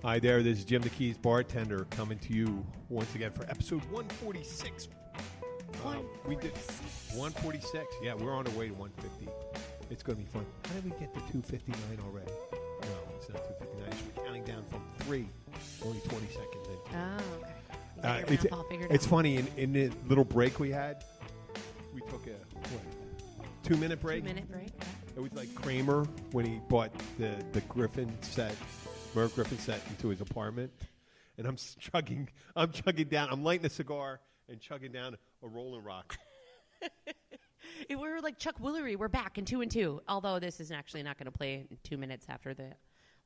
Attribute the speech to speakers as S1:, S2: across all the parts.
S1: Hi there, this is Jim the Keys Bartender coming to you once again for episode 146. We did 146. Yeah, we're on our way to 150. It's going to be fun. How did we get to 259 already? No, it's not 259. We're counting down from 3. Only 20 seconds in.
S2: Oh, okay.
S1: It's funny, in the little break we had, we took a 2-minute break.
S2: 2-minute break. Yeah.
S1: It was like Kramer when he bought the Griffin set, Merv Griffin set into his apartment. And I'm chugging down. I'm lighting a cigar and chugging down a Rolling Rock.
S2: We were like Chuck Woolery. We're back in 2 and 2. Although this is actually not going to play in 2 minutes after the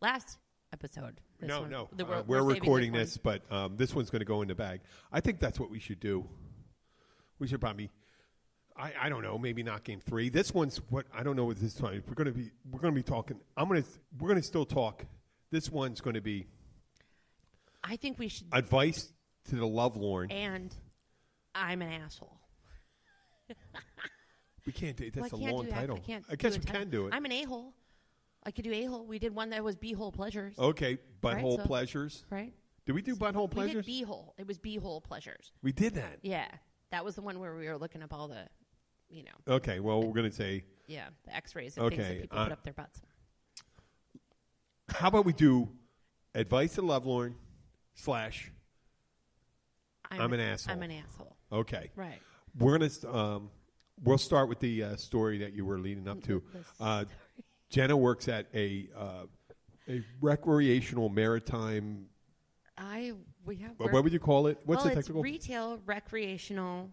S2: last episode.
S1: No. We're recording this, but this one's going to go in the bag. I think that's what we should do. We should probably, I don't know, maybe not game 3. This one's what I don't know what this time. We're going to be talking. We're going to still talk. This one's going to be.
S2: I think we should
S1: advice to the Lovelorn.
S2: And I'm an asshole.
S1: We can't do it. That's a long title. I guess we can do it.
S2: I'm an a-hole. I could do a-hole. We did one that was b-hole pleasures.
S1: Okay, butthole pleasures.
S2: Right.
S1: Did we do butthole pleasures?
S2: We did b-hole. It was b-hole pleasures.
S1: We did that.
S2: Yeah, that was the one where we were looking up all the,
S1: Okay, well, we're going to say.
S2: Yeah, the X-rays and things that people put up their butts.
S1: How about we do advice to Lovelorn / I'm an asshole.
S2: I'm an asshole.
S1: Okay.
S2: Right.
S1: We're going to. We'll start with the story that you were leading up to. Jenna works at a recreational maritime. What would you call it? What's the technical?
S2: It's retail recreational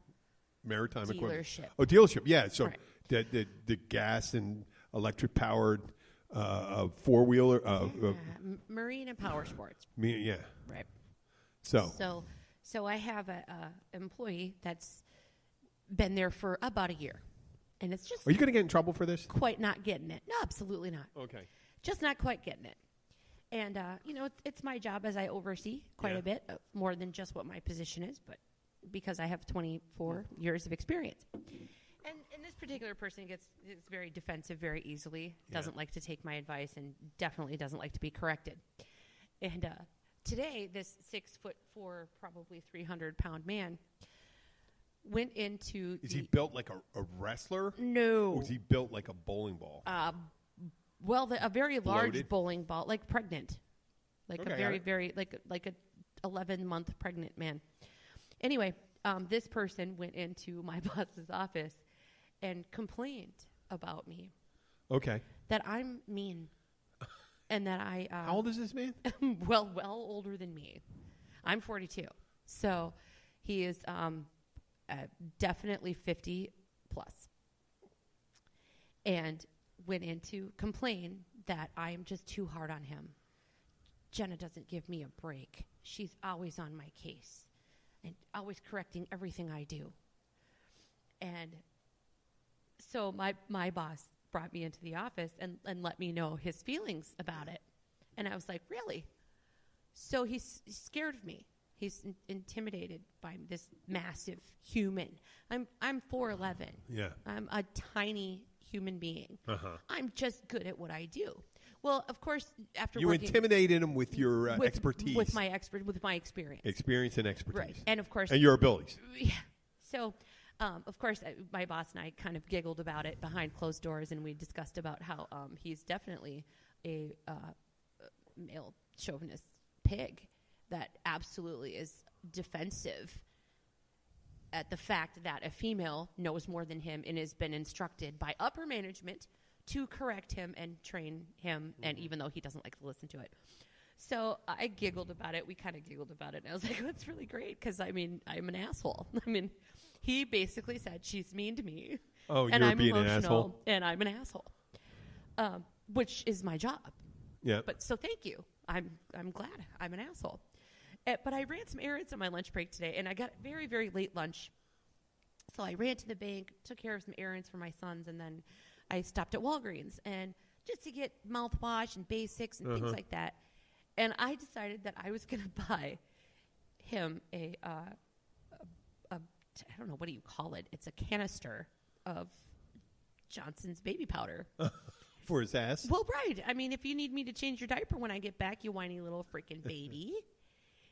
S1: maritime
S2: dealership.
S1: Equipment. Oh, dealership. Yeah. So
S2: right.
S1: the gas and electric powered 4-wheeler.
S2: Marine and power sports.
S1: Yeah.
S2: Right.
S1: So
S2: I have a employee that's been there for about a year. And it's just.
S1: Are you going to get in trouble for this?
S2: Quite not getting it. No, absolutely not.
S1: Okay.
S2: Just not quite getting it. And, it's my job as I oversee quite a bit, more than just what my position is, but because I have 24 years of experience. And this particular person is very defensive very easily, doesn't like to take my advice, and definitely doesn't like to be corrected. And today, this 6'4", probably 300-pound man went into.
S1: Is he built like a wrestler?
S2: No.
S1: Or is he built like a bowling ball?
S2: A very large bowling ball, like pregnant, like a very, very like a 11-month pregnant man. Anyway, this person went into my boss's office and complained about me.
S1: Okay.
S2: That I'm mean, and that I.
S1: How old is this man?
S2: well older than me. I'm 42, so he is definitely 50 plus, and went in to complain that I'm just too hard on him. Jenna doesn't give me a break. She's always on my case and always correcting everything I do. And so my boss brought me into the office and let me know his feelings about it. And I was like, really? So he's scared of me. He's intimidated by this massive human. I'm 4'11".
S1: Yeah.
S2: I'm a tiny human being.
S1: Uh-huh.
S2: I'm just good at what I do. Well, of course, after
S1: you intimidated him with your expertise,
S2: with my experience
S1: and expertise,
S2: right? And of course,
S1: and your abilities.
S2: Yeah. So, of course, my boss and I kind of giggled about it behind closed doors, and we discussed about how he's definitely a male chauvinist pig that absolutely is defensive at the fact that a female knows more than him and has been instructed by upper management to correct him and train him, and even though he doesn't like to listen to it. So I giggled about it. We kind of giggled about it, and I was like, oh, that's really great, because, I'm an asshole. He basically said, she's mean to me.
S1: Oh,
S2: and
S1: you're
S2: I'm
S1: being
S2: emotional,
S1: an asshole?
S2: And I'm an asshole, which is my job.
S1: Yeah.
S2: But so thank you. I'm glad I'm an asshole. But I ran some errands on my lunch break today, and I got very, very late lunch. So I ran to the bank, took care of some errands for my sons, and then I stopped at Walgreens and just to get mouthwash and basics and things like that. And I decided that I was going to buy him a I don't know, what do you call it? It's a canister of Johnson's baby powder.
S1: For his ass?
S2: Well, right. I mean, if you need me to change your diaper when I get back, you whiny little freaking baby,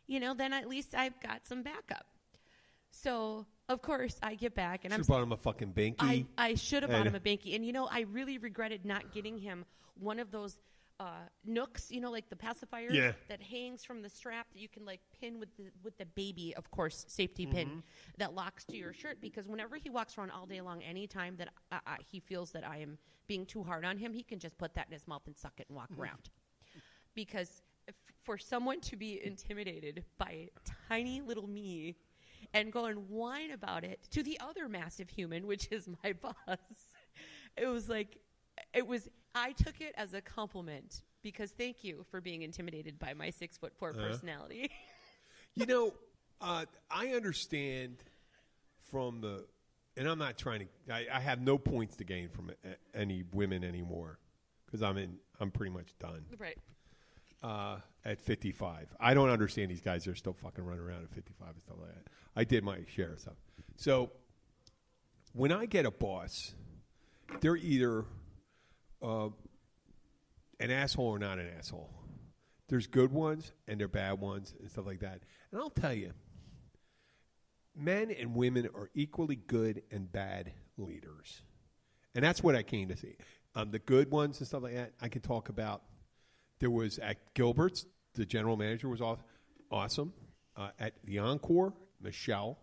S2: then at least I've got some backup. So, of course, I get back. And
S1: I should have bought him a fucking Binky.
S2: I should have bought him a Binky. And, I really regretted not getting him one of those nooks, like the pacifiers that hangs from the strap that you can like pin with the baby, of course, safety pin that locks to your shirt. Because whenever he walks around all day long, anytime that he feels that I am being too hard on him, he can just put that in his mouth and suck it and walk around. Because for someone to be intimidated by tiny little me and go and whine about it to the other massive human, which is my boss, I took it as a compliment because thank you for being intimidated by my 6'4" personality.
S1: I understand and I'm not trying to, I have no points to gain from any women anymore because I'm pretty much done.
S2: Right.
S1: At 55. I don't understand these guys that are still fucking running around at 55 and stuff like that. I did my share of stuff. So when I get a boss, they're either an asshole or not an asshole. There's good ones and there are bad ones and stuff like that. And I'll tell you, men and women are equally good and bad leaders. And that's what I came to see. The good ones and stuff like that, I can talk about. There was at Gilbert's, the general manager was awesome. At the Encore, Michelle,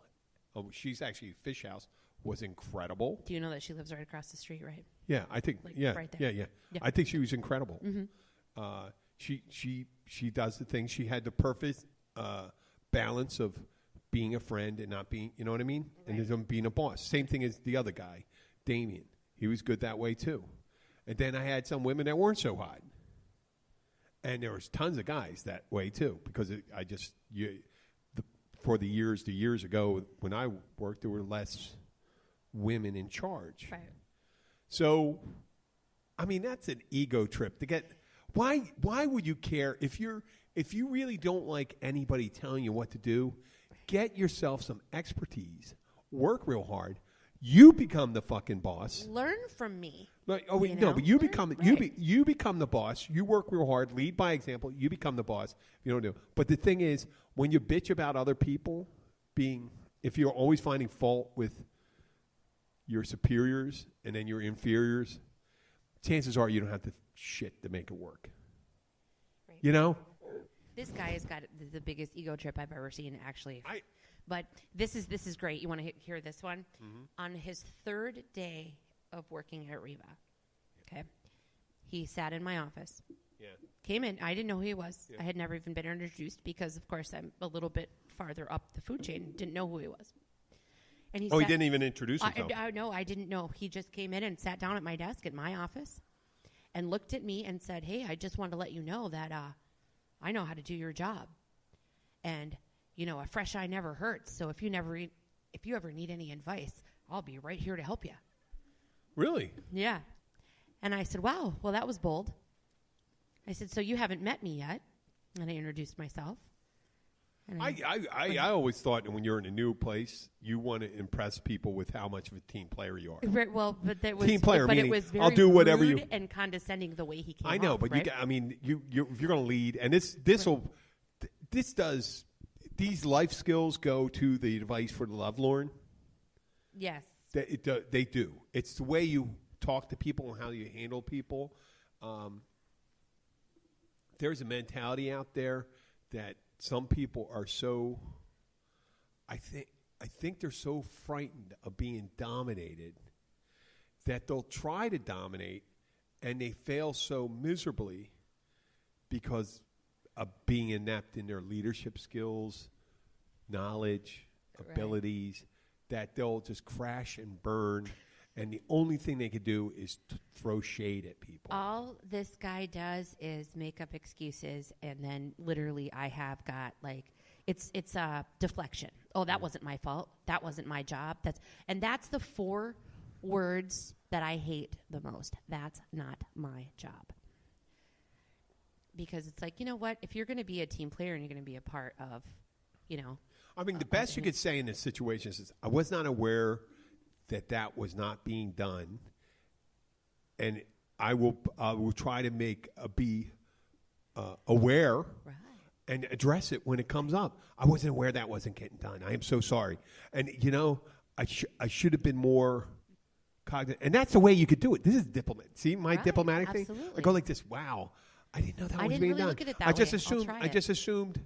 S1: she's actually Fish House, was incredible.
S2: Do you know that she lives right across the street, right?
S1: Yeah, I think.
S2: Right there.
S1: Yeah. I think she was incredible.
S2: Mm-hmm.
S1: She does the thing. She had the perfect balance of being a friend and not being, you know what I mean? Right. And being a boss. Same thing as the other guy, Damien. He was good that way too. And then I had some women that weren't so hot. And there was tons of guys that way too, because for the years ago when I worked, there were less women in charge.
S2: Right.
S1: So, I mean, that's an ego trip to get. Why would you care if you really don't like anybody telling you what to do? Get yourself some expertise. Work real hard. You become the fucking boss.
S2: Learn from me.
S1: But you become the boss. You work real hard. Lead by example. You become the boss. You don't do. But the thing is, when you bitch about other people if you're always finding fault with your superiors and then your inferiors, chances are you don't have the shit to make it work. Right.
S2: This guy has got the biggest ego trip I've ever seen, actually. But this is great. You want to hear this one? Mm-hmm. On his third day of working at Riva, okay, he sat in my office. Yeah. Came in. I didn't know who he was. Yeah. I had never even been introduced because, of course, I'm a little bit farther up the food chain. Didn't know who he was. And he
S1: didn't even introduce himself.
S2: No, I didn't know. He just came in and sat down at my desk in my office and looked at me and said, "Hey, I just wanted to let you know that I know how to do your job. And a fresh eye never hurts. So if you ever need any advice, I'll be right here to help you."
S1: Really?
S2: Yeah. And I said, "Wow, well, that was bold." I said, "So you haven't met me yet?" And I introduced myself. And
S1: I always thought that when you're in a new place, you want to impress people with how much of a team player you are.
S2: Right, well, but that was
S1: team player.
S2: But
S1: meaning,
S2: it was very
S1: I'll do whatever
S2: rude
S1: you
S2: and condescending the way he came.
S1: I know,
S2: off,
S1: but
S2: right?
S1: if you're going to lead, and these life skills go to the advice for the Lovelorn.
S2: Yes,
S1: they do. It's the way you talk to people and how you handle people. There's a mentality out there that some people are so. I think they're so frightened of being dominated that they'll try to dominate, and they fail so miserably because of being inept in their leadership skills, knowledge, abilities, that they'll just crash and burn. And the only thing they could do is throw shade at people.
S2: All this guy does is make up excuses, and then literally I have got it's deflection. Oh, that wasn't my fault. That wasn't my job. That's the 4 words that I hate the most. That's not my job. Because it's like, you know what? If you're going to be a team player and you're going to be a part of,
S1: I mean, the best you could say in this situation is, I was not aware that was not being done. And I will try to be aware and address it when it comes up. I wasn't aware that wasn't getting done. I am so sorry. And I should have been more cognizant. And that's the way you could do it. This is diplomat. See my diplomatic thing? I go like this. Wow, I didn't know that was being done.
S2: Look at it that
S1: I
S2: way.
S1: just assumed.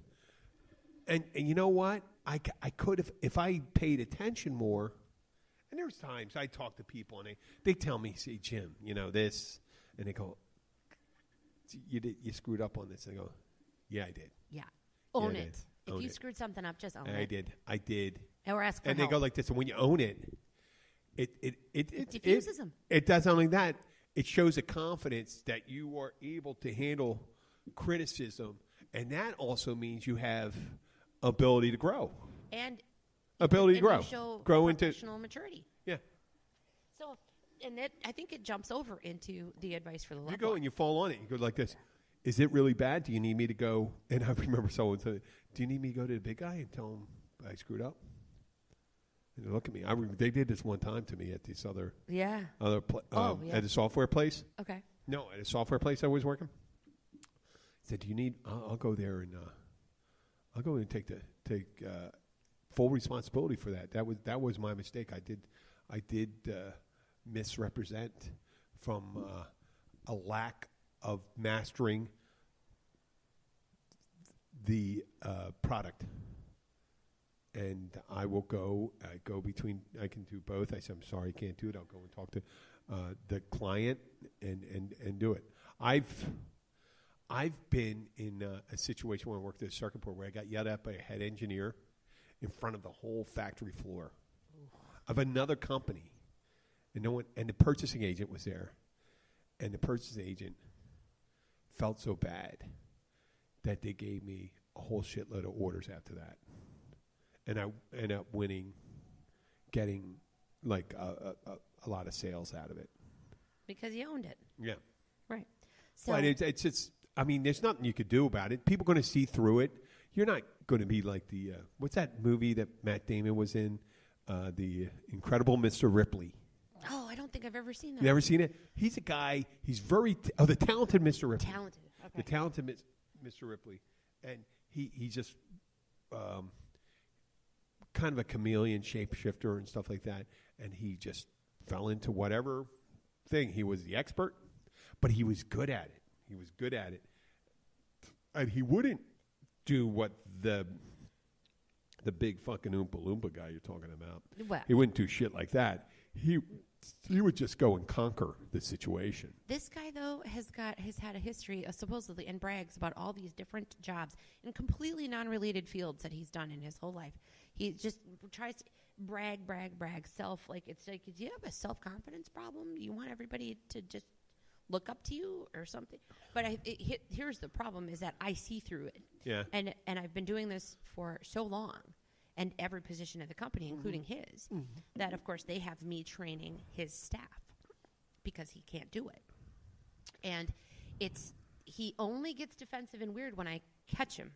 S1: And you know what? I could have, if I paid attention more. And there's times I talk to people and they tell me, "See, Jim, this," and they go, "You screwed up on this." And I go, "Yeah, I did."
S2: Yeah, own it. If you screwed something up, just own it.
S1: I did.
S2: Or ask for
S1: help. And they go like this, and when you own it, it
S2: diffuses them.
S1: It does not only that; it shows a confidence that you are able to handle criticism, and that also means you have ability to grow.
S2: And
S1: ability to grow.
S2: Show
S1: grow into
S2: professional maturity.
S1: Yeah.
S2: So, and I think it jumps over into the advice for the Lovelorn.
S1: You go and you fall on it. You go like this. Is it really bad? Do you need me to go? And I remember someone saying, "Do you need me to go to the big guy and tell him I screwed up?" And they look at me. They did this one time to me at this other at a software place.
S2: Okay.
S1: No, at a software place I was working. I said, "Do you need? I'll go there and I'll go and take full responsibility for that. That was my mistake. I did misrepresent from a lack of mastering the product, and I will go between. I can do both. I said, I'm sorry, I can't do it. I'll go and talk to the client and do it. I've been in a situation where I worked at a circuit board where I got yelled at by a head engineer in front of the whole factory floor of another company, and the purchasing agent was there, and the purchasing agent felt so bad that they gave me a whole shitload of orders after that, and I ended up getting like a lot of sales out of it
S2: because you owned it.
S1: Yeah,
S2: right. So,
S1: but it's just. I mean, there's nothing you could do about it. People are going to see through it. You're not going to be like the what's that movie that Matt Damon was in? The Incredible Mr. Ripley.
S2: Oh, I don't think I've ever seen that.
S1: You never seen it? He's a guy. He's the talented Mr. Ripley.
S2: Talented. Okay.
S1: The talented Mr. Ripley, and he's just kind of a chameleon shapeshifter and stuff like that. And he just fell into whatever thing. He was the expert, but he was good at it. He was good at it. And he wouldn't do what the big fucking Oompa Loompa guy you're talking about.
S2: Well,
S1: he wouldn't do shit like that. He would just go and conquer the situation.
S2: This guy, though, has had a history of supposedly and brags about all these different jobs in completely non-related fields that he's done in his whole life. He just tries to brag, it's like, do you have a self-confidence problem? You want everybody to just look up to you or something? But here's the problem is that I see through it.
S1: Yeah.
S2: And I've been doing this for so long, and every position at the company, including his, that, of course, they have me training his staff because he can't do it. And he only gets defensive and weird when I catch him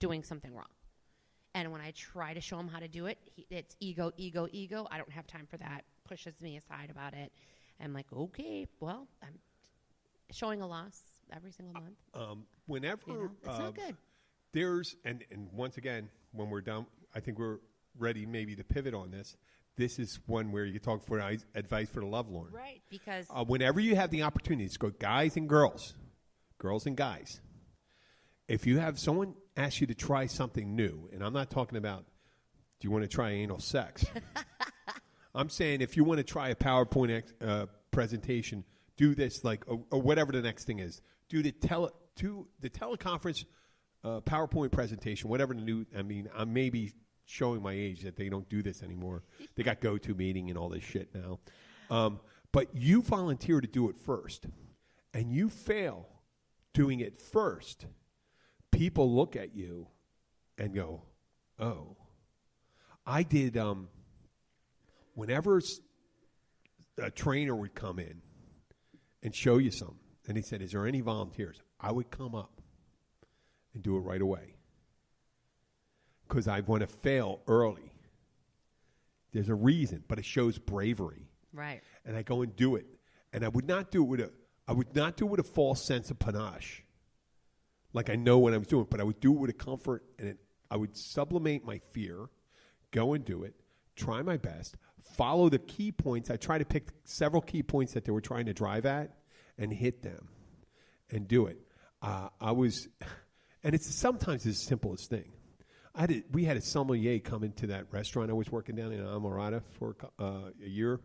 S2: doing something wrong. And when I try to show him how to do it, it's ego. I don't have time for that. Pushes me aside about it. I'm like, okay, well, I'm showing a loss every single month.
S1: Whenever
S2: it's not good.
S1: There's and once again, when we're done, I think we're ready maybe to pivot on this. This is one where you talk for advice for the Lovelorn.
S2: Right, because
S1: whenever you have the opportunity, it's go guys and girls and guys. If you have someone ask you to try something new, and I'm not talking about, do you want to try anal sex? I'm saying if you want to try a PowerPoint presentation, do this or whatever the next thing is. Do the teleconference PowerPoint presentation, whatever the new. I mean, I'm maybe showing my age that they don't do this anymore. They got GoToMeeting and all this shit now. But you volunteer to do it first, and you fail doing it first. People look at you and go, "Oh, I did." Whenever a trainer would come in and show you something, and he said, "Is there any volunteers?" I would come up and do it right away because I want to fail early. There's a reason, but it shows bravery.
S2: Right.
S1: And I go and do it. And I would not do it with I would not do it with a false sense of panache. Like I know what I was doing, but I would do it with a comfort, and I would sublimate my fear, go and do it, try my best, follow the key points. I try to pick several key points that they were trying to drive at and hit them and do it. And it's sometimes the simplest thing. We had a sommelier come into that restaurant I was working down in Amarada for a year,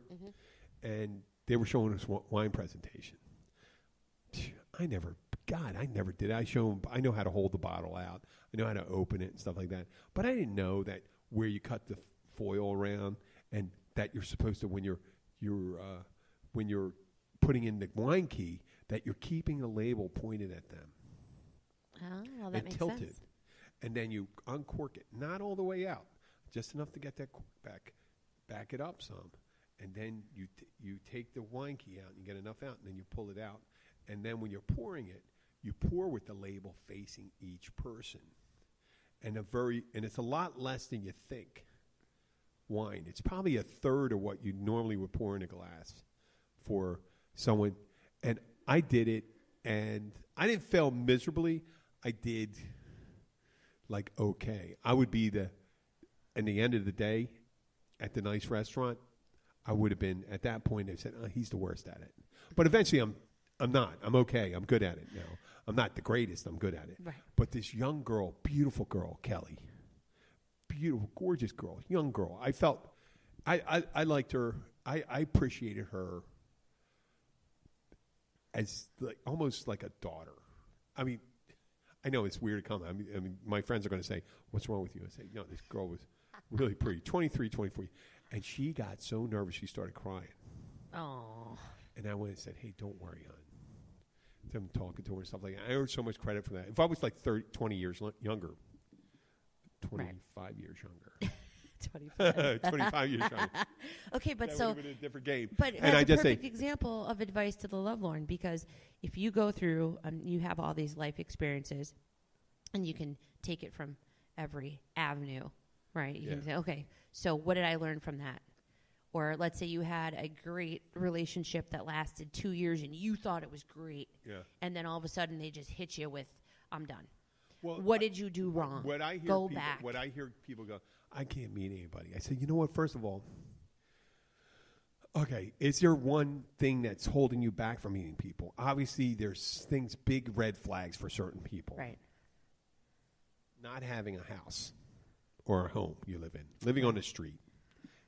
S1: and they were showing us wine presentation. I never did. I know how to hold the bottle out. I know how to open it and stuff like that. But I didn't know that where you cut the foil around and that you're supposed to when you're putting in the wine key that you're keeping the label pointed at them.
S2: Oh, well, that makes
S1: tilted.
S2: sense.
S1: And then you uncork it, not all the way out, just enough to get that cork back it up some, and then you take the wine key out and you get enough out, and then you pull it out. And then when you're pouring it, you pour with the label facing each person. And it's a lot less than you think. Wine. It's probably a third of what you normally would pour in a glass for someone. And I did it, and I didn't fail miserably. I did like okay. I would be in the end of the day at the nice restaurant, I would have been at that point. They said, "Oh, he's the worst at it." But eventually, I'm not. I'm okay. I'm good at it now. I'm not the greatest. I'm good at it.
S2: Right.
S1: But this young girl, beautiful girl, Kelly, beautiful, gorgeous girl, young girl. I felt I liked her. I appreciated her as almost like a daughter. I mean, I know it's weird to come. I mean, my friends are going to say, "What's wrong with you?" I say, "No, this girl was really pretty, 23, 24." And she got so nervous she started crying.
S2: Oh.
S1: And I went and said, "Hey, don't worry, hon." I'm talking to her and stuff like that. I earned so much credit for that. If I was like 20 years younger, 25 years younger. 25 years younger.
S2: Okay, but
S1: that
S2: so
S1: would have been a different game.
S2: But
S1: and
S2: that's a perfect example of advice to the Lovelorn, because if you go through, you have all these life experiences, and you can take it from every avenue, right? You can say, okay, so what did I learn from that? Or let's say you had a great relationship that lasted 2 years and you thought it was great. Yeah. And then all of a sudden they just hit you with, I'm done. Well, what did you do wrong? Go back.
S1: What I hear people go, I can't meet anybody. I say, you know what? First of all, okay, is there one thing that's holding you back from meeting people? Obviously, there's big red flags for certain people.
S2: Right.
S1: Not having a house or a home you live in. Living on the street.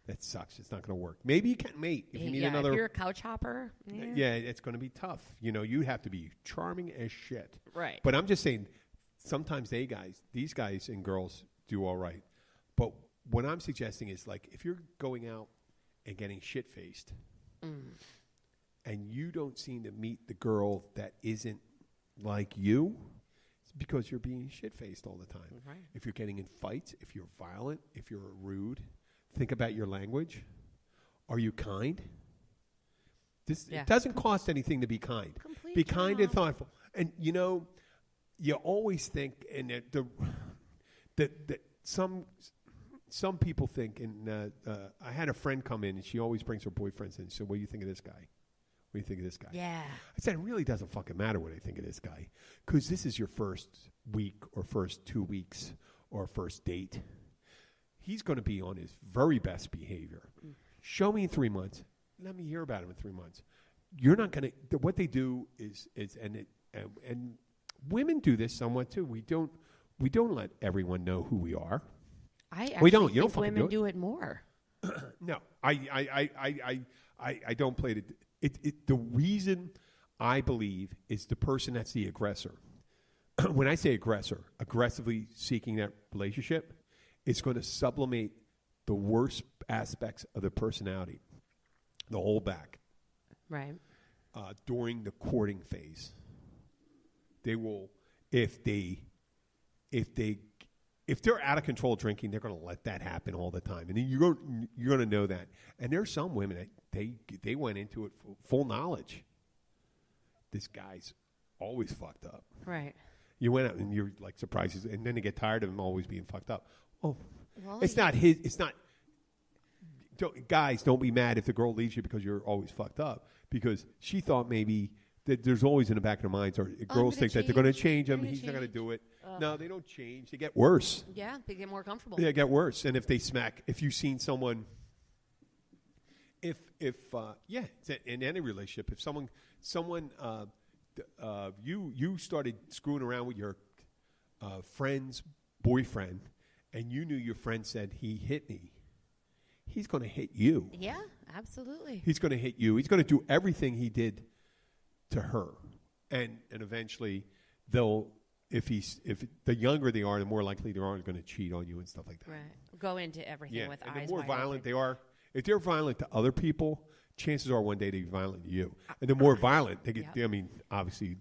S1: That sucks. It's not going to work. Maybe you can't mate. If you need another.
S2: If you're a couch hopper.
S1: Yeah, it's going to be tough. You know, you have to be charming as shit.
S2: Right.
S1: But I'm just saying, sometimes these guys and girls do all right. But what I'm suggesting is, like, if you're going out and getting shit-faced and you don't seem to meet the girl that isn't like you, it's because you're being shit-faced all the time.
S2: Right.
S1: If you're getting in fights, if you're violent, if you're rude, think about your language. Are you kind? It doesn't cost anything to be kind. Be kind and thoughtful. And, you know, you always think, and that some people think, and I had a friend come in, and she always brings her boyfriends in. So what do you think of this guy? What do you think of this guy?
S2: Yeah.
S1: I said, it really doesn't fucking matter what I think of this guy, because this is your first week or first 2 weeks or first date. He's going to be on his very best behavior. Show me in 3 months. Let me hear about him in 3 months. You're not going to. What they do is and women do this somewhat too. We don't let everyone know who we are.
S2: We
S1: don't. You don't
S2: think
S1: fucking
S2: women do it more.
S1: No, I don't play it. The reason I believe is the person that's the aggressor. When I say aggressor, aggressively seeking that relationship, it's going to sublimate the worst aspects of the personality, the whole back.
S2: Right.
S1: During the courting phase, they will, if they're out of control drinking, they're going to let that happen all the time, and then you're going to know that. And there's some women that they went into it full knowledge. This guy's always fucked up.
S2: Right.
S1: You went out and you're like surprised, and then they get tired of him always being fucked up. Oh,
S2: well,
S1: it's not his. It's not. Guys, don't be mad if the girl leaves you because you're always fucked up. Because she thought maybe there's always in the back of their minds, or girls think that they're going to change him. He's not going to do it. No, they don't change. They get worse.
S2: Yeah, they get more comfortable.
S1: They get worse. And if you've seen someone, in any relationship, if you started screwing around with your friend's boyfriend, and you knew your friend said he hit me, he's going to hit you.
S2: Yeah, absolutely.
S1: He's going to hit you. He's going to do everything he did to her, and eventually if the younger they are, the more likely they are going to cheat on you and stuff like that.
S2: Right. Go into everything with
S1: and
S2: eyes
S1: the more
S2: wide
S1: violent
S2: open.
S1: they are, if they're violent to other people, chances are one day they'll be violent to you. And the more violent they get, obviously.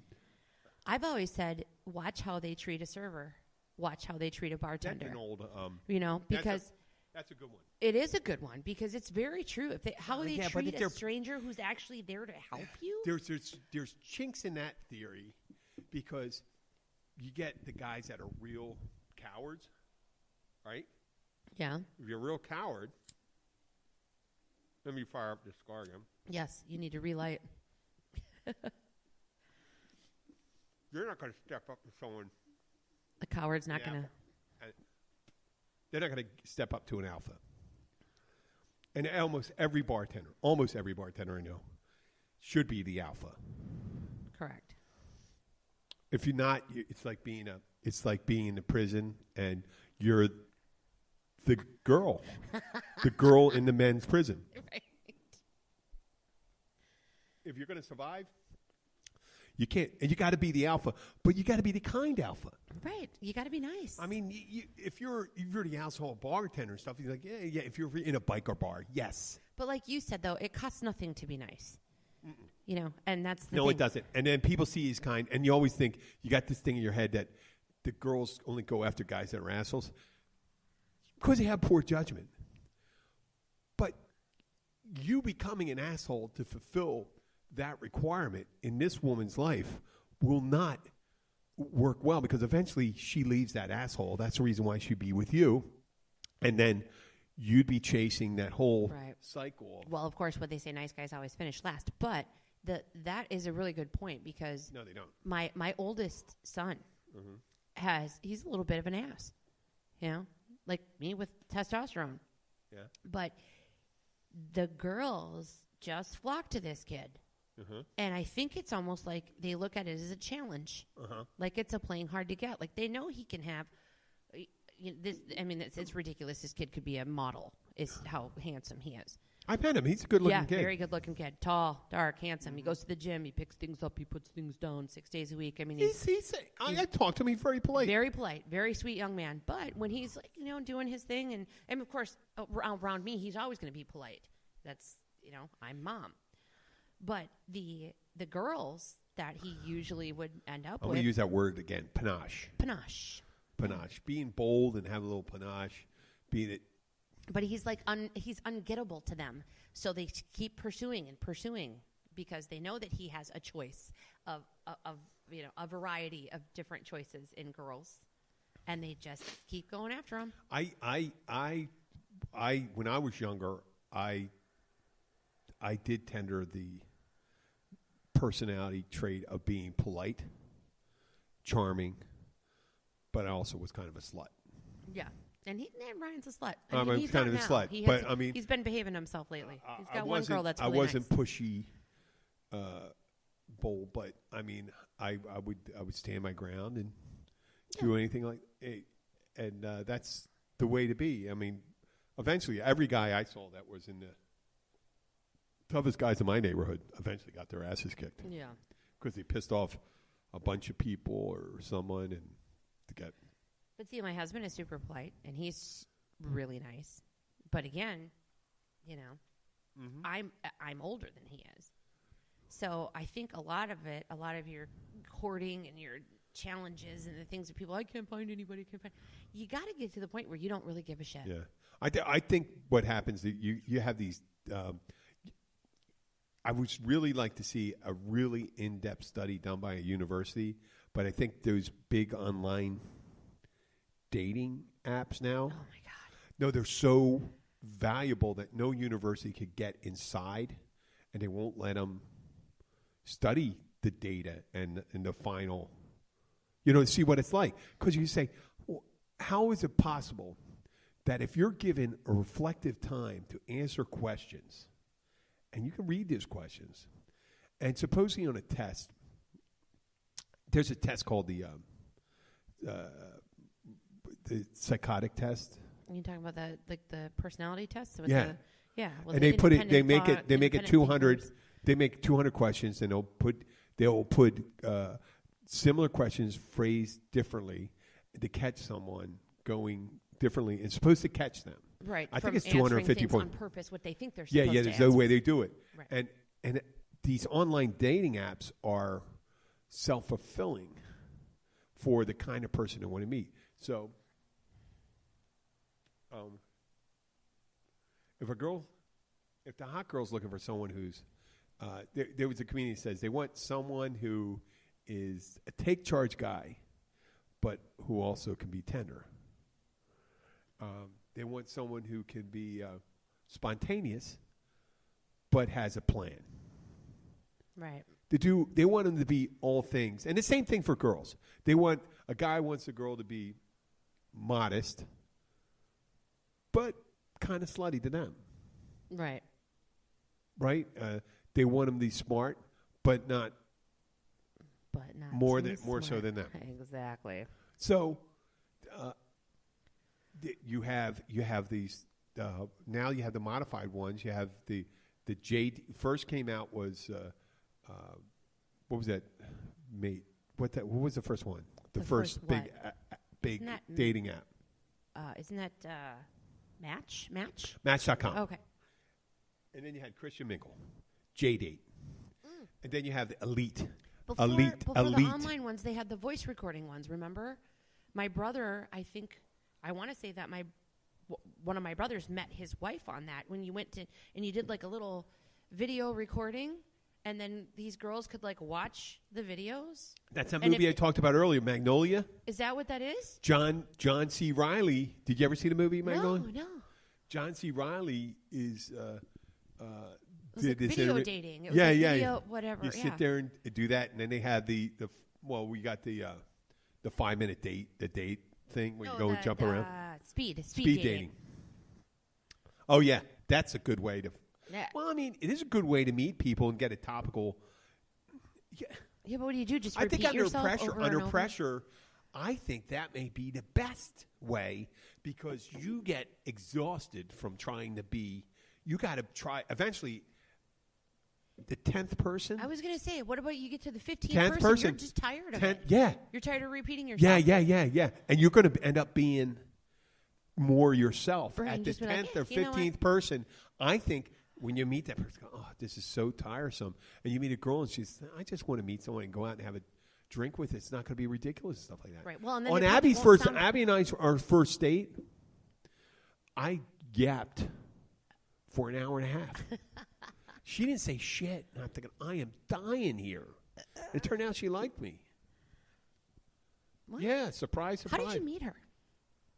S2: I've always said, watch how they treat a server. Watch how they treat a bartender.
S1: That's an old,
S2: because
S1: that's a good one.
S2: it is a good one because it's very true. How they treat a
S1: they're
S2: stranger who's actually there to help you.
S1: There's chinks in that theory because you get the guys that are real cowards, right?
S2: Yeah.
S1: If you're a real coward, let me fire up this cigar again.
S2: Yes, you need to relight.
S1: You're not going to step up to someone.
S2: A coward's not going to.
S1: They're not going to step up to an alpha. And almost every bartender I know should be the alpha.
S2: Correct.
S1: If you're not, it's like being in a prison and you're the girl in the men's prison.
S2: Right.
S1: If you're going to survive, you can't, and you got to be the alpha, but you got to be the kind alpha.
S2: Right. You got to be nice.
S1: I mean, if you're the asshole bartender and stuff, you're like, yeah. If you're in a biker bar, yes.
S2: But like you said, though, it costs nothing to be nice. And that's the thing.
S1: No, it doesn't. And then people see he's kind, and you always think you got this thing in your head that the girls only go after guys that are assholes because they have poor judgment. But you becoming an asshole to fulfill that requirement in this woman's life will not work well because eventually she leaves that asshole. That's the reason why she'd be with you. And then you'd be chasing that whole cycle.
S2: Well, of course, what they say, nice guys always finish last. But that is a really good point because
S1: no, they don't.
S2: My oldest son he's a little bit of an ass, like me with testosterone.
S1: Yeah.
S2: But the girls just flock to this kid. And I think it's almost like they look at it as a challenge. Like it's a playing hard to get. Like they know he can have this. I mean, it's ridiculous. This kid could be a model is how handsome he is.
S1: I met him. He's a good-looking kid.
S2: Yeah, very good-looking kid. Tall, dark, handsome. He goes to the gym. He picks things up. He puts things down 6 days a week. I mean,
S1: I talked to him. He's very polite.
S2: Very polite. Very sweet young man. But when he's like, doing his thing, and of course, around me, he's always going to be polite. That's, I'm mom. But the girls that he usually would end up with.
S1: I'm going to use that word again, panache.
S2: Panache.
S1: Panache. Being bold and having a little panache.
S2: But he's like, he's ungettable to them. So they keep pursuing because they know that he has a choice of a variety of different choices in girls. And they just keep going after him.
S1: When I was younger, I did tender the personality trait of being polite, charming, but I also was kind of a slut.
S2: Yeah. And Ryan's a slut.
S1: He's kind of a slut.
S2: He's been behaving himself lately. He's got one girl that's really
S1: I wasn't
S2: nice.
S1: pushy, bold, but I mean, I would stand my ground and do anything like it. And that's the way to be. I mean, eventually, every guy I saw that was in the toughest guys in my neighborhood eventually got their asses kicked.
S2: Yeah.
S1: Because they pissed off a bunch of people or someone and to get.
S2: But see, my husband is super polite and he's really nice. But again, I'm older than he is. So I think a lot of your courting and your challenges and the things that people, I can't find anybody, you got to get to the point where you don't really give a shit.
S1: Yeah. I think what happens is you have these. I would really like to see a really in-depth study done by a university, but I think those big online dating apps now.
S2: Oh my God.
S1: No, they're so valuable that no university could get inside, and they won't let them study the data and the final, to see what it's like. Because you say, well, how is it possible that if you're given a reflective time to answer questions, and you can read those questions, and supposedly on a test, there's a test called the psychotic test.
S2: Are you talking about the personality test? With
S1: Yeah.
S2: Yeah. Well,
S1: And they make it 200.
S2: thinkers.
S1: They make 200 questions, and they'll put similar questions phrased differently to catch someone going differently. It's supposed to catch them.
S2: Right.
S1: I
S2: from
S1: think it's 250
S2: answering
S1: points
S2: on purpose, what they think they're supposed to
S1: there's
S2: answer.
S1: no way they do it.
S2: Right.
S1: And these online dating apps are self-fulfilling for the kind of person they want to meet. So, if the hot girl's looking for someone who's, there was a comedian that says they want someone who is a take charge guy, but who also can be tender. They want someone who can be spontaneous, but has a plan.
S2: Right.
S1: They want them to be all things, and the same thing for girls. A guy wants a girl to be modest, but kind of slutty to them.
S2: Right.
S1: Right? They want them to be smart, but not more so than them.
S2: Exactly.
S1: So you have these. Now you have the modified ones. You have the JD. First came out was what was that? Mate. What was the first one? The first big dating app.
S2: Isn't that Match?
S1: Match.com.
S2: Okay.
S1: And then you had Christian Mingle, JDate. And then you have the Elite.
S2: Before
S1: Elite.
S2: the online ones, they had the voice recording ones. Remember, my brother. I want to say that one of my brothers met his wife on that when you went to and you did like a little video recording, and then these girls could like watch the videos.
S1: That's a movie I talked about earlier, Magnolia.
S2: Is that what that is?
S1: John C. Reilly. Did you ever see the movie Magnolia?
S2: No.
S1: John C. Reilly is.
S2: It was like video dating. It was video, whatever.
S1: You sit there and do that, and then they have we got the 5-minute date, the date thing where you go and jump around.
S2: Speed
S1: dating. Oh yeah, that's a good way to.
S2: Yeah.
S1: Well, I mean, it is a good way to meet people and get a topical.
S2: Yeah, but what do you do? Just
S1: I
S2: repeat
S1: think
S2: yourself
S1: under pressure, I think that may be the best way because you get exhausted from trying to be. You got to try eventually. The 10th person.
S2: I was going to say, what about you get to the 15th person? You're just tired of it.
S1: Yeah.
S2: You're tired of repeating yourself.
S1: Yeah. And you're going to end up being more yourself.
S2: Right,
S1: at the 10th or 15th person. I think when you meet that person, oh, this is so tiresome. And you meet a girl and she's, I just want to meet someone and go out and have a drink with it. It's not going to be ridiculous and stuff like that.
S2: Right. Well, and then
S1: on Abby and our first date, I yapped for an hour and a half. She didn't say shit. And I'm thinking, I am dying here. It turned out she liked me.
S2: What?
S1: Yeah, surprise.
S2: How did you meet her?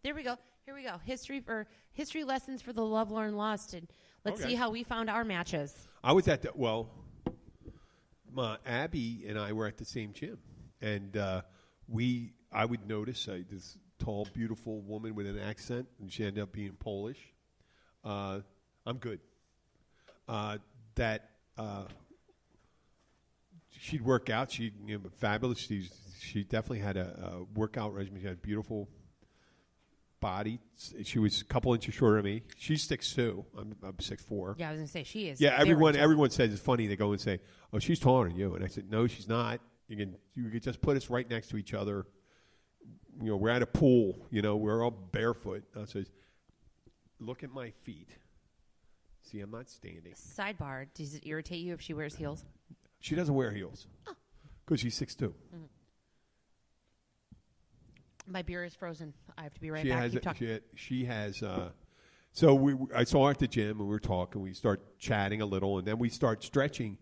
S2: There we go. Here we go. History lessons for the Lovelorn Lost. And let's see how we found our matches.
S1: I was at Abby and I were at the same gym. And I would notice this tall, beautiful woman with an accent, and she ended up being Polish. I'm good. That she'd work out. She fabulous. She definitely had a workout regimen. She had a beautiful body. She was a couple inches shorter than me. She's 6'2". I'm 6'4".
S2: Yeah, I was gonna say she is.
S1: Yeah, everyone says it's funny. They go and say, "Oh, she's taller than you," and I said, "No, she's not. You can just put us right next to each other. We're at a pool. We're all barefoot." I said, "Look at my feet. See, I'm not standing."
S2: Sidebar, does it irritate you if she wears heels?
S1: She doesn't wear heels because she's 6'2".
S2: Mm-hmm. My beer is frozen. I have to be right back. Keep talking.
S1: She has. So I saw her at the gym and we were talking. We start chatting a little, and then we start stretching.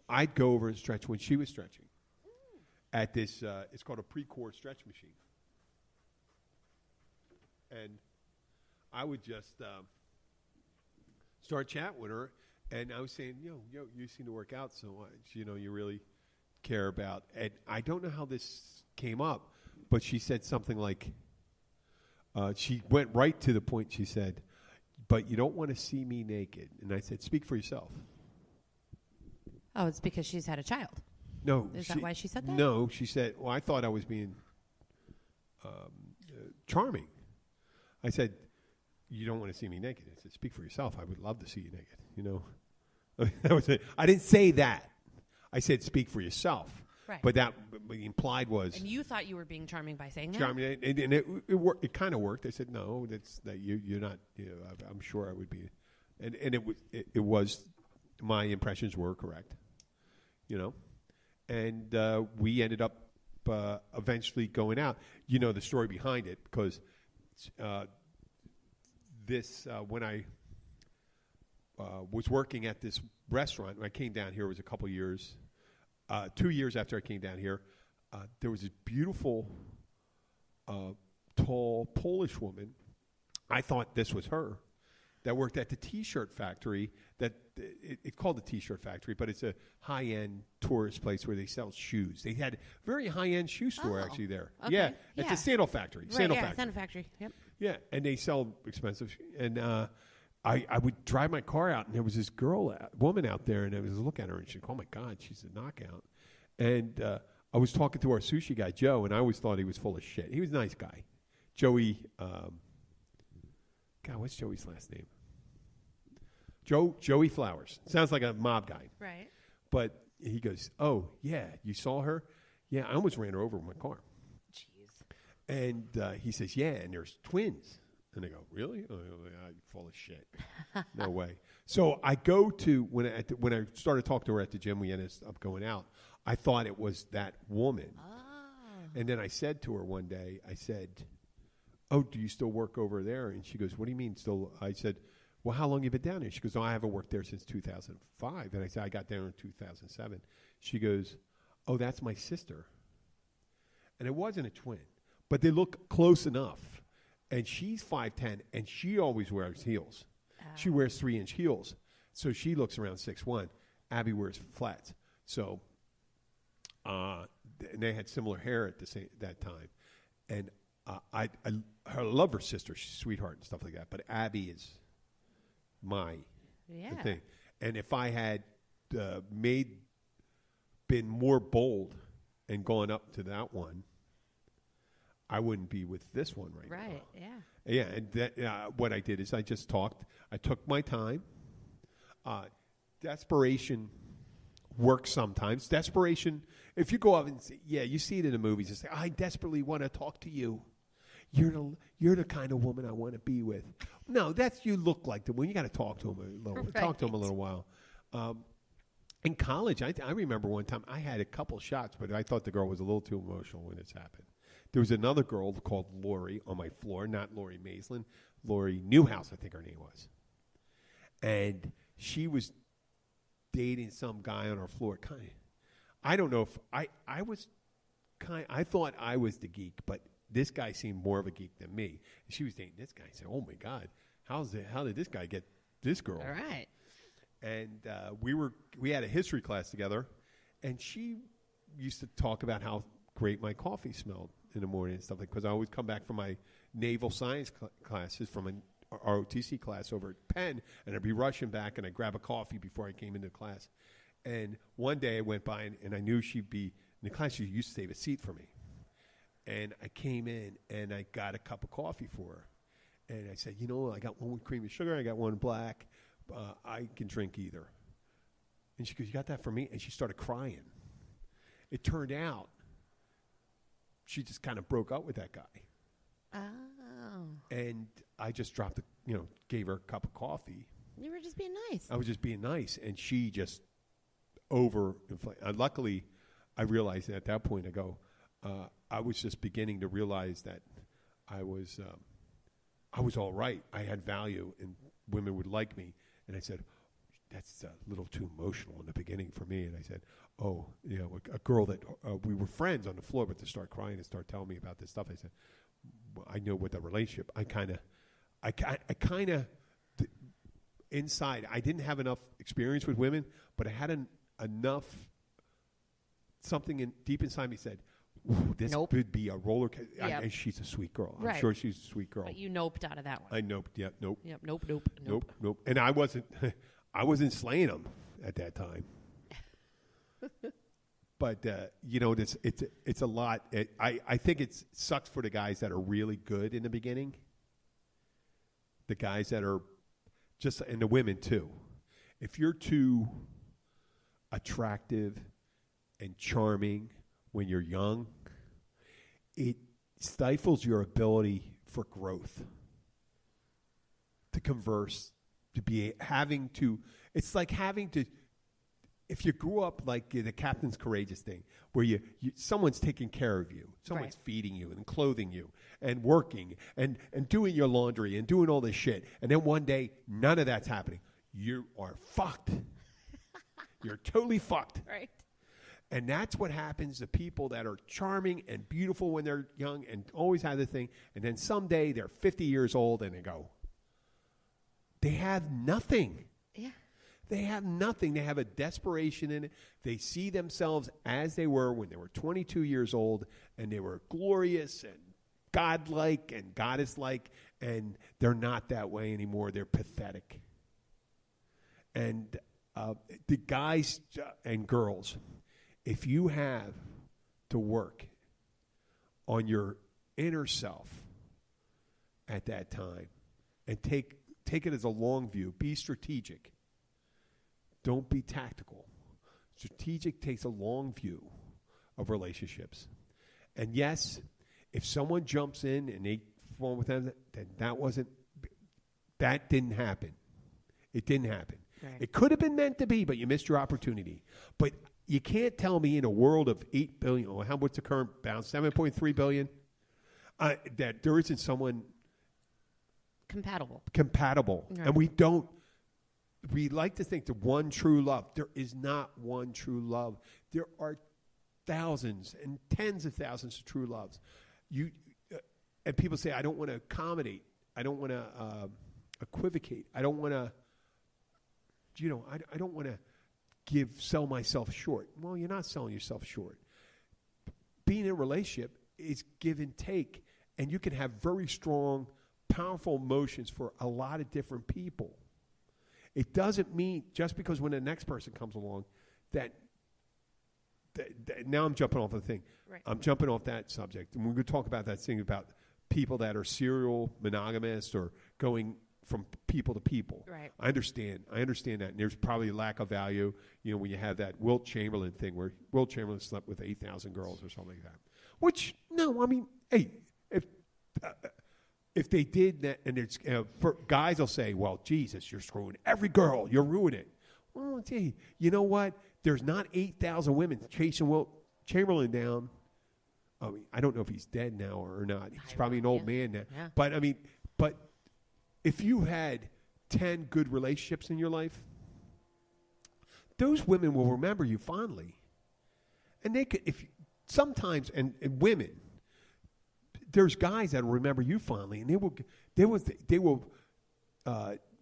S1: I'd go over and stretch when she was stretching at this. It's called a pre-core stretch machine, and I would just. Start chatting with her, And I was saying, you seem to work out so much. You really care about. And I don't know how this came up, but she said something like, she went right to the point. She said, but you don't want to see me naked. And I said, speak for yourself.
S2: Oh, it's because she's had a child.
S1: No.
S2: Is that why she said that?
S1: No, she said, well, I thought I was being charming. I said, you don't want to see me naked. I said, speak for yourself. I would love to see you naked, That was it. I didn't say that. I said, speak for yourself.
S2: Right.
S1: But that implied was.
S2: And you thought you were being charming by saying that?
S1: Charming, and it kind of worked. I said, no, you're not. I'm sure I would be, and it was my impressions were correct, and we ended up eventually going out. You know the story behind it because when I was working at this restaurant when I came down here, it was a couple years. 2 years after I came down here, there was this beautiful, tall Polish woman. I thought this was her that worked at the T-shirt factory. It's called the T-shirt factory, but it's a high-end tourist place where they sell shoes. They had a very high-end shoe store actually there.
S2: Okay.
S1: Yeah, it's a sandal factory.
S2: Right,
S1: sandal factory.
S2: Sandal factory. Yep.
S1: Yeah, and they sell expensive. And I would drive my car out, and there was this woman out there, and I was looking at her, and she'd go, oh, my God, she's a knockout. And I was talking to our sushi guy, Joe, and I always thought he was full of shit. He was a nice guy. Joey, God, what's Joey's last name? Joey Flowers. Sounds like a mob guy.
S2: Right.
S1: But he goes, oh, yeah, you saw her? Yeah, I almost ran her over with my car.
S2: Jeez.
S1: And he says, yeah, and there's twins. And I go, really? Oh, I'm full of shit. No way. So I go to, when I started talking to her at the gym, we ended up going out. I thought it was that woman.
S2: Oh.
S1: And then I said to her one day, I said, oh, do you still work over there? And she goes, what do you mean still? I said, well, how long have you been down there? She goes, no, I haven't worked there since 2005. And I said, I got down in 2007. She goes, oh, that's my sister. And it wasn't a twin, but they look close enough. And she's 5'10", and she always wears heels. She wears 3-inch heels. So she looks around 6'1". Abby wears flats. So and they had similar hair at that time. And I love her sister. She's a sweetheart and stuff like that. But Abby is my thing. And if I had been more bold and gone up to that one, I wouldn't be with this one right now.
S2: Right, yeah.
S1: Yeah, and what I did is I just talked. I took my time. Desperation works sometimes. Desperation, if you go up and say, you see it in the movies and say, I desperately want to talk to you. You're the kind of woman I want to be with. No, you look like the one. You got to talk to him a little.
S2: Right.
S1: Talk to him a little while. In college, I remember one time I had a couple shots, but I thought the girl was a little too emotional when this happened. There was another girl called Lori on my floor, not Lori Maislin, Lori Newhouse, I think her name was. And she was dating some guy on our floor. I don't know if I thought I was the geek, but this guy seemed more of a geek than me. And she was dating this guy. I said, oh my God, how did this guy get this girl?
S2: All right.
S1: And we had a history class together, and she used to talk about how great my coffee smelled in the morning and stuff like. Because I always come back from my naval science classes from an ROTC class over at Penn, and I'd be rushing back, and I'd grab a coffee before I came into class. And one day I went by, and I knew she'd be in the class. She used to save a seat for me, and I came in and I got a cup of coffee for her, and I said, I got one with cream and sugar, I got one black. I can drink either. And she goes, you got that for me? And she started crying. It turned out she just kind of broke up with that guy.
S2: Oh.
S1: And I just gave her a cup of coffee.
S2: You were just being nice.
S1: I was just being nice. And she just overinflated. Luckily, I realized at that point, I was just beginning to realize that I was all right. I had value and women would like me. And I said, that's a little too emotional in the beginning for me. And I said, a girl that we were friends on the floor, but to start crying and start telling me about this stuff, I said, well, I know what the relationship. I kind of inside, I didn't have enough experience with women, but I had enough, something deep inside me said, ooh, this could be a roller coaster.
S2: Yep.
S1: And she's a sweet girl.
S2: Right.
S1: I'm sure she's a sweet girl.
S2: But you noped out of that one.
S1: I noped. Yeah, nope.
S2: Yep, nope.
S1: And I wasn't slaying them at that time. But it's a lot. I think it sucks for the guys that are really good in the beginning. The guys that are and the women too. If you're too attractive and charming when you're young, it stifles your ability for growth, to converse, it's like having to, if you grew up like the Captain's Courageous thing, where someone's taking care of you, someone's feeding you and clothing you and working and doing your laundry and doing all this shit, and then one day none of that's happening, you are fucked. You're totally fucked.
S2: Right.
S1: And that's what happens to people that are charming and beautiful when they're young and always have the thing, and then someday they're 50 years old and they have nothing.
S2: Yeah.
S1: They have nothing. They have a desperation in it. They see themselves as they were when they were 22 years old, and they were glorious and godlike and goddess-like, and they're not that way anymore. They're pathetic. And the guys and girls, if you have to work on your inner self at that time and take it as a long view, be strategic. Don't be tactical. Strategic takes a long view of relationships. And yes, if someone jumps in and they fall with them, then that didn't happen. It didn't happen. Right. It could have been meant to be, but you missed your opportunity. But you can't tell me in a world of 8 billion, or what's the current balance, 7.3 billion, that there isn't someone
S2: compatible.
S1: Right. And we like to think the one true love. There is not one true love. There are thousands and tens of thousands of true loves. And people say, I don't want to accommodate. I don't want to equivocate. I don't want to, I don't want to sell myself short. Well, you're not selling yourself short. Being in a relationship is give and take, and you can have very strong, powerful emotions for a lot of different people. It doesn't mean just because when the next person comes along that now I'm jumping off the thing. Right. I'm jumping off that subject. And we're going to talk about that thing about people that are serial monogamous or going from people to people.
S2: Right.
S1: I understand that. And there's probably a lack of value, when you have that Wilt Chamberlain thing where Wilt Chamberlain slept with 8,000 girls or something like that. Which, no, I mean, hey, if they did that, and it's for guys will say, well, Jesus, you're screwing every girl. You're ruining it. Well, gee, you know what? There's not 8,000 women chasing Wilt Chamberlain down. I mean, I don't know if he's dead now or not. He's probably an old man now. Yeah. But, I mean, if you had 10 good relationships in your life, those women will remember you fondly. And they could, sometimes, and women, there's guys that will remember you fondly, and they will.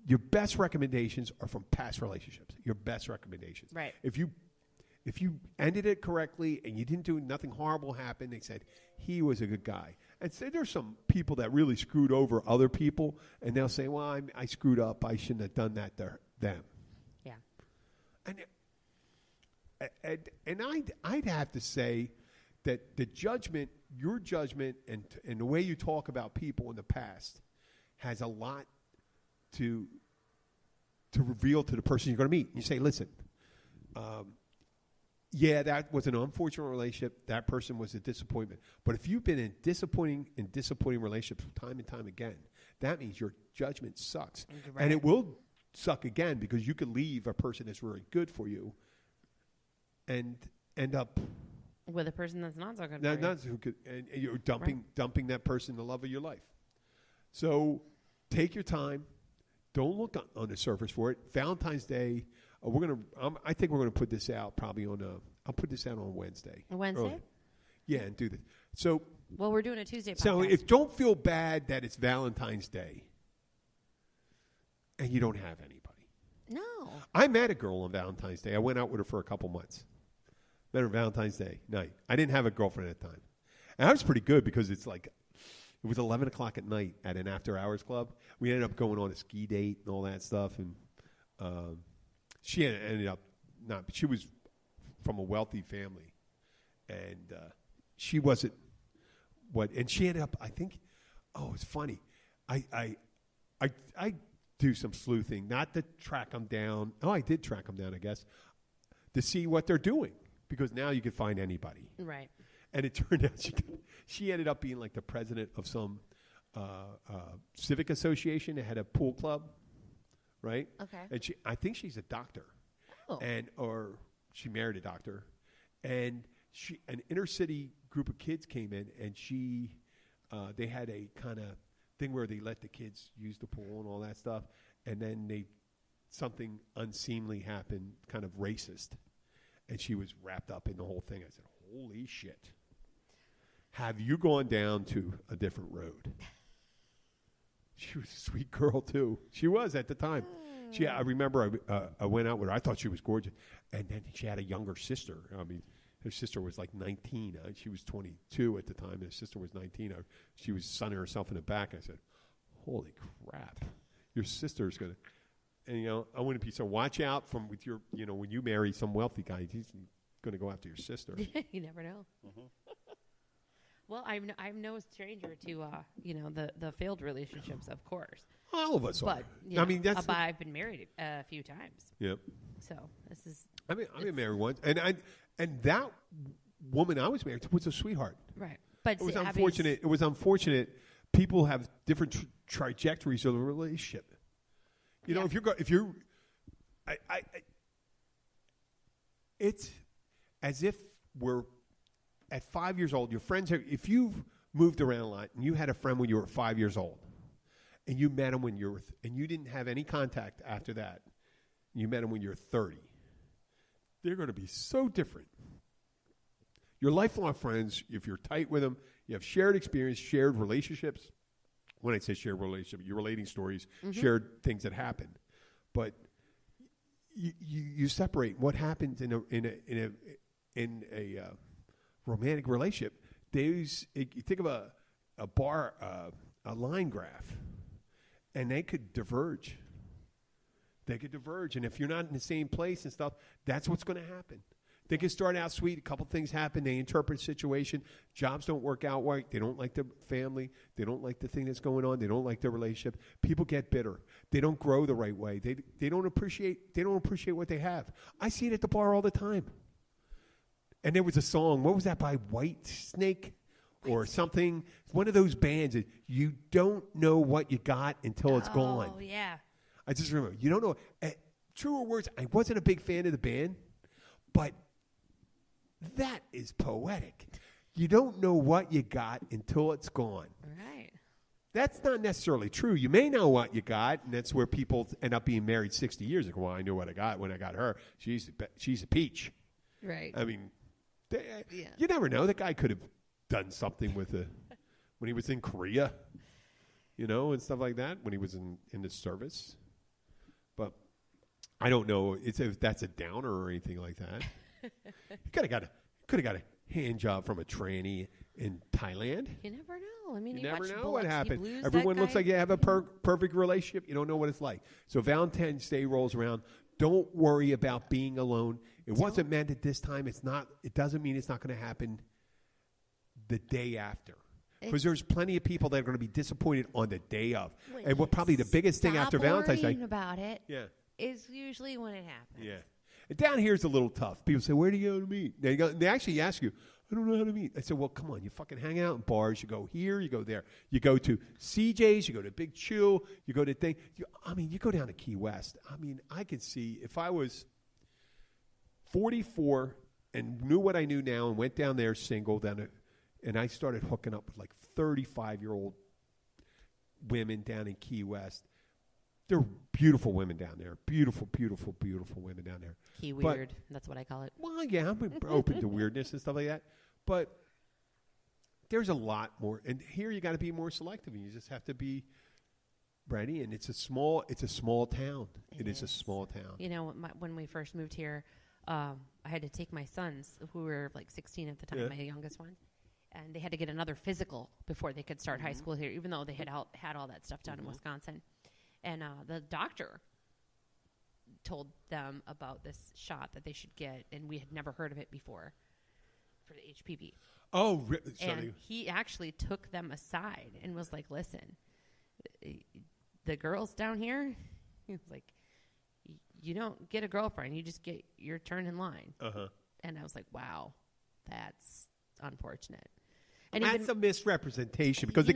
S1: Your best recommendations are from past relationships. Your best recommendations,
S2: right?
S1: If you ended it correctly and you didn't do nothing horrible happen, they said he was a good guy. And so there's some people that really screwed over other people, and they'll say, "Well, I screwed up. I shouldn't have done that to them."
S2: Yeah.
S1: And I'd have to say that your judgment, and the way you talk about people in the past has a lot to reveal to the person you're going to meet. You say, listen, that was an unfortunate relationship. That person was a disappointment. But if you've been in disappointing relationships time and time again, that means your judgment sucks. Right. And it will suck again because you could leave a person that's really good for you and end up
S2: with a person that's not so good.
S1: Not so good, and you're dumping that person, the love of your life. So take your time. Don't look on the surface for it. Valentine's Day, I think we're gonna put this out probably I'll put this out on Wednesday.
S2: Wednesday?
S1: Early. Yeah, and do this. So.
S2: Well, we're doing a Tuesday podcast.
S1: So don't feel bad that it's Valentine's Day, and you don't have anybody.
S2: No.
S1: I met a girl on Valentine's Day. I went out with her for a couple months. Met her Valentine's Day night. I didn't have a girlfriend at the time. And I was pretty good because it was 11 o'clock at night at an after-hours club. We ended up going on a ski date and all that stuff. And she ended up she was from a wealthy family. And she wasn't and she ended up, I think, it's funny. I do some sleuthing, not to track them down. Oh, I did track them down, I guess, to see what they're doing. Because now you can find anybody.
S2: Right.
S1: And it turned out she ended up being like the president of some civic association that had a pool club, right?
S2: Okay.
S1: And I think she's a doctor.
S2: Oh.
S1: Or she married a doctor. And an inner city group of kids came in, and they had a kind of thing where they let the kids use the pool and all that stuff. And then something unseemly happened, kind of racist. And she was wrapped up in the whole thing. I said, holy shit. Have you gone down to a different road? She was a sweet girl, too. She was at the time. I remember I went out with her. I thought she was gorgeous. And then she had a younger sister. I mean, her sister was like 19. She was 22 at the time. And her sister was 19. She was sunning herself in the back. I said, holy crap. Your sister's going to... And, I wouldn't be so. Watch out with your, when you marry some wealthy guy, he's going to go after your sister.
S2: You never know. Mm-hmm. Well, I'm no stranger to, the failed relationships, of course.
S1: All of us are.
S2: But, I mean, I've been married a few times.
S1: Yep.
S2: So this is.
S1: I've been married once, and that woman I was married to was a sweetheart.
S2: Right. But
S1: it was unfortunate. It was unfortunate. People have different trajectories of the relationship. It's as if we're at 5 years old. Your friends if you've moved around a lot and you had a friend when you were 5 years old and you met him when you were, and you didn't have any contact after that, you met him when you're 30, they're going to be so different. Your lifelong friends, if you're tight with them, you have shared experience, shared relationships. When I say shared relationship, you're relating stories, shared things that happened. But you separate what happens in a romantic relationship. You think of a bar, a line graph, and they could diverge. And if you're not in the same place and stuff, that's what's going to happen. They can start out sweet. A couple things happen. They interpret the situation. Jobs don't work out right. They don't like the family. They don't like the thing that's going on. They don't like their relationship. People get bitter. They don't grow the right way. They don't appreciate what they have. I see it at the bar all the time. And there was a song. What was that by White Snake or something? One of those bands that you don't know what you got until it's gone.
S2: Oh, yeah.
S1: I just remember. You don't know. Truer words, I wasn't a big fan of the band, but that is poetic. You don't know what you got until it's gone. Right. That's not necessarily true. You may know what you got, and that's where people end up being married 60 years ago. Well, I knew what I got when I got her. She's a peach.
S2: Right.
S1: I mean, you never know. The guy could have done something with when he was in Korea, and stuff like that, when he was in the service. But I don't know if that's a downer or anything like that. You could have got a hand job from a tranny in Thailand.
S2: You never know. I mean,
S1: you never know what happened. Everyone looks like you have a perfect relationship. You don't know what it's like. So Valentine's Day rolls around. Don't worry about being alone. It wasn't meant at this time. It's not. It doesn't mean it's not going to happen the day after. Because there's plenty of people that are going to be disappointed on the day of. And what probably the biggest thing after Valentine's Day
S2: about it is usually when it happens.
S1: Yeah. And down here is a little tough. People say, where do you go to meet? They actually ask you, I don't know how to meet. I said, well, come on. You fucking hang out in bars. You go here. You go there. You go to CJ's. You go to Big Chew. You go to thing. You go down to Key West. I mean, I could see if I was 44 and knew what I knew now and went down there single, and I started hooking up with like 35-year-old women down in Key West. They're beautiful women down there. Beautiful, beautiful, beautiful women down there.
S2: Key weird. That's what I call it.
S1: Well, yeah, I'm open to weirdness and stuff like that. But there's a lot more. And here you got to be more selective. And you just have to be Brady, and it's a small town. It is a small town.
S2: You know, when we first moved here, I had to take my sons, who were like 16 at the time, my youngest one, and they had to get another physical before they could start high school here, even though they had all that stuff done in Wisconsin. And the doctor told them about this shot that they should get, and we had never heard of it before, for the HPV.
S1: Oh,
S2: and he actually took them aside and was like, listen, the girls down here, he was like, you don't get a girlfriend, you just get your turn in line. And I was like, wow, that's unfortunate. And
S1: that's a misrepresentation, because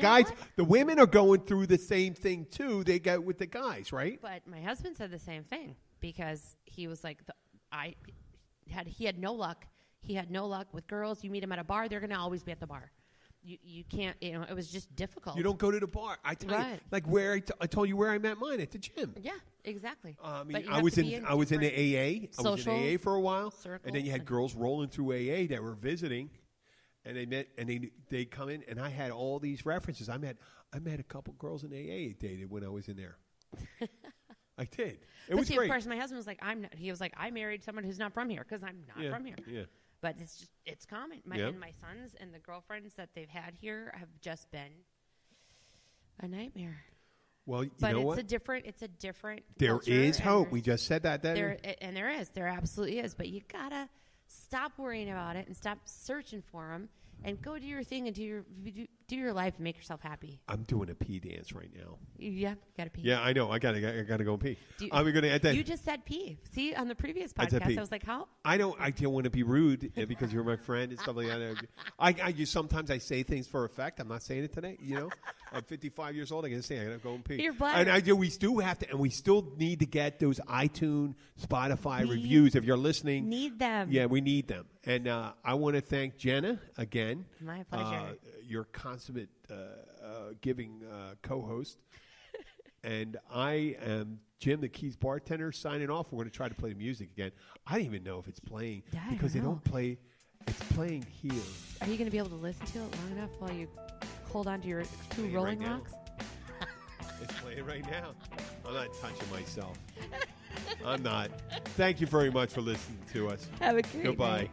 S1: the women are going through the same thing too. They go with the guys, right?
S2: But my husband said the same thing, because he was like, he had no luck. He had no luck with girls. You meet them at a bar, they're going to always be at the bar. You can't, it was just difficult.
S1: You don't go to the bar. I tell you, like where I told you where I met mine, at the gym.
S2: Yeah, exactly.
S1: I was in the AA. I was in AA for a while, and then you had girls rolling through AA that were visiting, and they met, and they come in, and I had all these references. I met a couple girls in AA I dated when I was in there. I did. It was great.
S2: Of course, my husband was like, he was like, I married someone who's not from here, because I'm not from here.
S1: Yeah.
S2: But it's common. And my sons and the girlfriends that they've had here have just been a nightmare.
S1: Well, you know what?
S2: It's a different
S1: There
S2: culture,
S1: is hope. We just said that.
S2: There is. There absolutely is. But you gotta stop worrying about it and stop searching for them, and go do your thing and do your life and make yourself happy.
S1: I'm doing a pee dance right now.
S2: Yeah, gotta pee.
S1: Yeah, I know. I gotta go and pee. I'm gonna.
S2: You just said pee. See, on the previous podcast, I was like, how?
S1: I don't want to be rude because you're my friend and stuff like that. Sometimes I say things for effect. I'm not saying it today. You know, I'm 55 years old. I gotta say I gotta go and pee.
S2: You're black.
S1: And we still have to, and we still need to get those iTunes, Spotify reviews. If you're listening,
S2: need them.
S1: Yeah, we need them. And I want to thank Jenna again.
S2: My pleasure.
S1: Your consummate giving co-host. And I am Jim, the Keys Bartender, signing off. We're going to try to play the music again. I don't even know if it's playing because they don't play. It's playing here.
S2: Are you going to be able to listen to it long enough while you hold on to your two Rolling Rocks?
S1: It's playing right now. I'm not touching myself. I'm not. Thank you very much for listening to us.
S2: Have a great
S1: Goodbye.
S2: night.